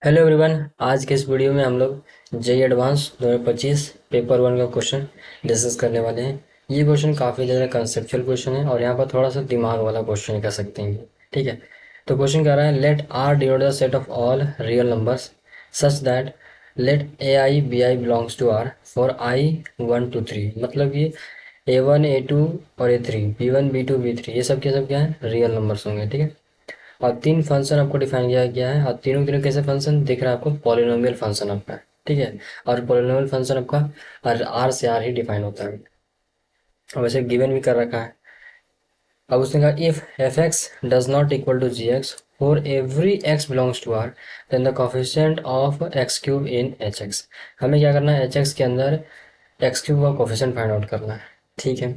Hello everyone. आज के इस वीडियो में हम लोग जेई एडवांस 2025 पेपर वन का क्वेश्चन डिस्कस करने वाले हैं। ये क्वेश्चन काफ़ी ज़्यादा कंसेप्चुअल क्वेश्चन है और यहाँ पर थोड़ा सा दिमाग वाला क्वेश्चन कह सकते हैं। ठीक है, तो क्वेश्चन कह रहा है let R denote the set of all real numbers such that let a i b i belongs to R for i 1 to 3। मतलब ये A1 A2 और A3 B1 B2 B3 ये सब क्या है, रियल नंबर्स होंगे। ठीक है, और तीन फंक्शन आपको डिफाइन किया गया है और तीनों तीनों कैसे फंक्शन दिख रहा है आपको, पॉलिनोमियल फंक्शन आपका। ठीक है, और पॉलिनोमियल फंक्शन आपका आर से आर ही डिफाइन होता है और वैसे गिवन भी कर रखा है। अब उसने कहा if f x does not equal to g x for every x belongs to R then the coefficient of x cube in h x. हमें क्या करना है, एच एक्स के अंदर एक्स क्यूब का कोफिशिएंट फाइंड आउट करना है। ठीक है,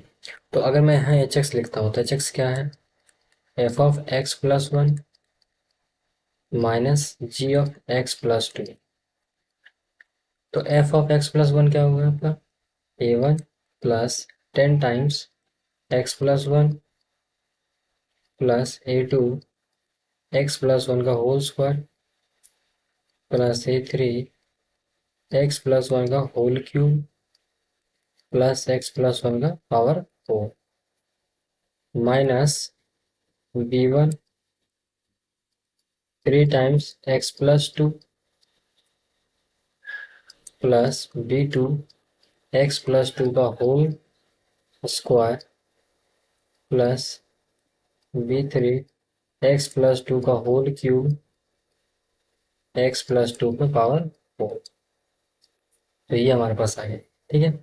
तो अगर मैं यहाँ एच एक्स लिखता हूँ तो एच एक्स क्या है, F of X plus one minus G of X plus two. तो F of X plus one क्या होगा आपका, A one plus 10 times X plus one plus A2 X plus one का whole square plus A3 X plus one का whole cube plus X plus one का power 4 minus B1 3 times X plus two plus B2 X plus two का whole square plus B3 X plus two का whole cube X plus two का power 4। तो ये हमारे पास आ गया। ठीक है,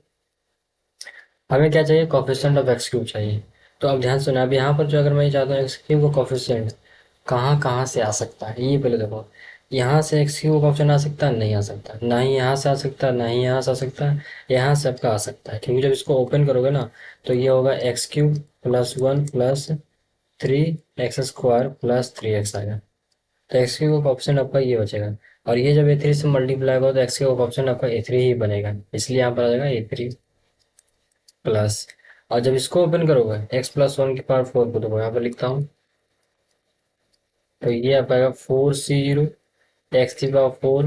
हमें क्या चाहिए, कोफिशिएंट ऑफ एक्स क्यूब चाहिए। तो अब ध्यान सुना, अब यहाँ पर जो अगर मैं ये चाहता हूँ एक्स क्यूब का कोफिशिएंट कहाँ कहाँ से आ सकता है, ये पहले देखो। यहाँ से एक्स क्यूब का ऑप्शन आ सकता है, नहीं आ सकता, ना ही यहाँ से आ सकता है, ना ही यहाँ से आ सकता है, यहाँ से आपका आ सकता है। क्योंकि जब इसको ओपन करोगे ना तो ये होगा x cube plus one plus 3x² plus 3x आएगा। तो एक्स क्यूब का ऑप्शन आपका ये बचेगा और ये जब A3 से मल्टीप्लाई होगा तो एक्स क्यूब का ऑप्शन आपका A3 ही बनेगा, इसलिए यहाँ पर आ जाएगा A3 प्लस। और जब इसको ओपन करोगे एक्स प्लस वन की पावर 4 को, तो यहाँ पर लिखता हूँ, तो ये आ पाएगा 4C0 एक्स की पावर 4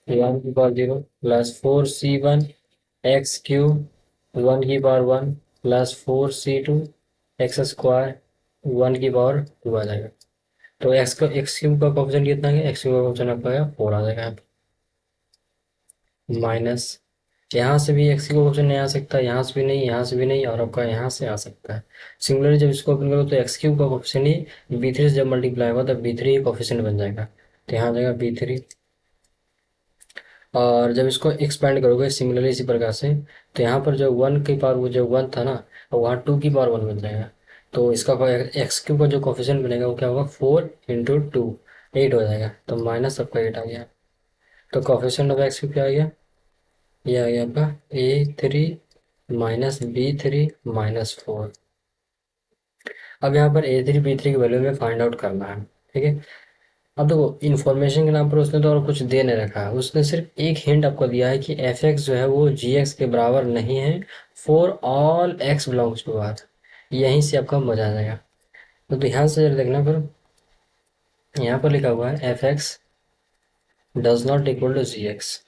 वन की power 0 plus 4C1 X cube one की power 1 plus 4C2 X square one की पावर 2 आ जाएगा। तो एक्स क्यूब का कोफिशिएंट कितना है, एक्स क्यूब का कोफिशिएंट आपका 4 आ जाएगा यहाँ पे। माइनस यहाँ से भी एक्स क्यूब ऑप्शन नहीं आ सकता, यहाँ से भी नहीं, यहाँ से भी नहीं, और आपका यहाँ से आ सकता है। सिमिलरली जब इसको ओपन करो तो एक्स क्यूब का कोफिशिएंट ही B3 से जब मल्टीप्लाई होगा तब B3 ही कोफिशिएंट बन जाएगा, तो यहाँ आ जाएगा B3। और जब इसको एक्सपेंड करोगे सिमिलरली इसी प्रकार से, तो यहाँ पर जो वन की पावर वो जो वन था ना, और वहाँ 2 की पावर 1 बन जाएगा। तो इसका एक्स क्यूब का जो कोफिशिएंट बनेगा वो क्या होगा, 4 × 2 8 हो जाएगा, तो माइनस आपका 8 आ गया। तो कोफिशिएंट ऑफ एक्स क्यूब क्या आ गया, ये आ गया आपका A3 माइनस B3 माइनस 4। अब यहाँ पर A3 B3 की वैल्यू में फाइंड आउट करना है। ठीक है, अब देखो इन्फॉर्मेशन के नाम पर उसने तो और कुछ दे नहीं रखा है, उसने सिर्फ एक हिंट आपको दिया है कि एफ एक्स जो है वो जी एक्स के बराबर नहीं है for all x belongs to R. यहीं से आपका मजा आ जाएगा। तो ध्यान से जरा देखना, फिर यहाँ पर लिखा हुआ है f x does not equal to g x.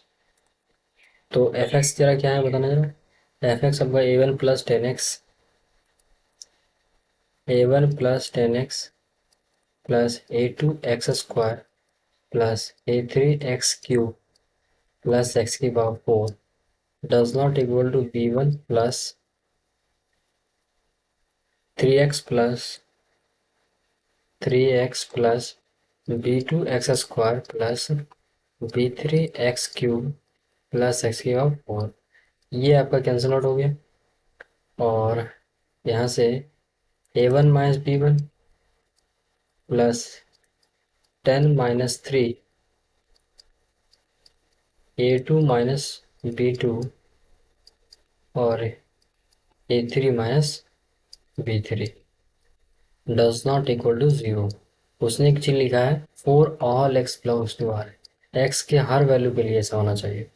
तो एफ एक्स जरा क्या है बताना जरा, एफ एक्स आपका A1 plus 10x plus A2 x² plus A3 x³ plus x की power 4 does not equal to B1 plus 3x plus B2 x² plus B3 x³ plus x की power 4। ये आपका कैंसिल आउट हो गया और यहाँ से A1 minus B1 plus 10 - 3 A2 minus B2 और A3 - B3 does not equal to 0। उसने एक चीज लिखा है for all x belongs to R, x के हर वैल्यू के लिए ऐसा होना चाहिए।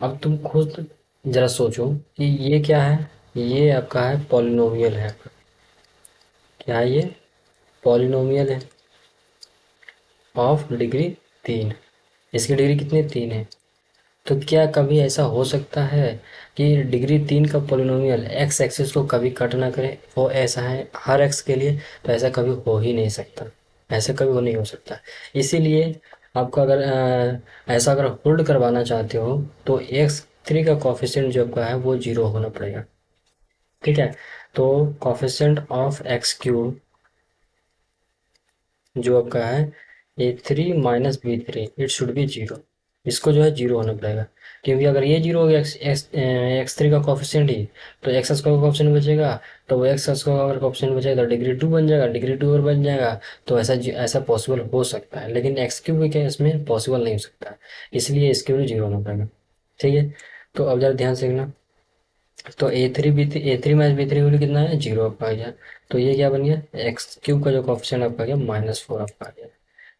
अब तुम खुद जरा सोचो कि ये क्या है, ये आपका है पॉलिनोमियल है। क्या है ये, पॉलिनोमियल है ऑफ डिग्री 3, इसकी डिग्री कितनी 3 है। तो क्या कभी ऐसा हो सकता है कि डिग्री 3 का पोलिनोमियल एक्स एक्सिस को कभी कट ना करे, वो ऐसा है हर एक्स के लिए, तो ऐसा कभी हो ही नहीं सकता, ऐसा कभी हो नहीं हो सकता। इसीलिए आपको अगर ऐसा अगर होल्ड करवाना चाहते हो तो x3 का कॉफिशिएंट जो आपका है वो 0 होना पड़ेगा। ठीक है, तो कॉफिशिएंट ऑफ एक्स क्यूब जो आपका है a3 - b3 it should be 0, इसको जो है 0 होना पड़ेगा। क्योंकि अगर ये 0 हो गया एक्स थ्री का कॉफिशिएंट ही, तो एक्स का कॉफिशिएंट बचेगा, तो वो एक्स का अगर कॉफिशिएंट बचेगा तो डिग्री 2 बन जाएगा, डिग्री 2 और बन जाएगा। तो ऐसा पॉसिबल हो सकता है, लेकिन एक्स क्यूब के केस में पॉसिबल नहीं हो सकता, इसलिए इसके लिए 0 होना पड़ेगा। ठीक है, तो अब जरा ध्यान से देखना। तो a3 - b3 वैल्यू कितना है 0 आपका आ गया। तो ये क्या बन गया, एक्स क्यूब का जो कॉफिशिएंट आपका आ गया -4 आपका आ गया।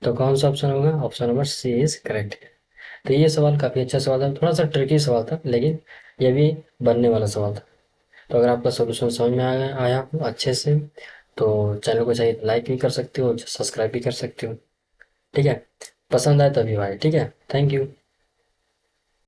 तो कौन सा ऑप्शन होगा, option number C is correct. तो ये सवाल काफ़ी अच्छा सवाल था, थोड़ा सा ट्रिकी सवाल था, लेकिन ये भी बनने वाला सवाल था। तो अगर आपका सोल्यूशन समझ में आया हो अच्छे से, तो चैनल को चाहिए लाइक भी कर सकते हो, सब्सक्राइब भी कर सकते हो। ठीक है, पसंद आए तभी भाई। ठीक है, थैंक यू।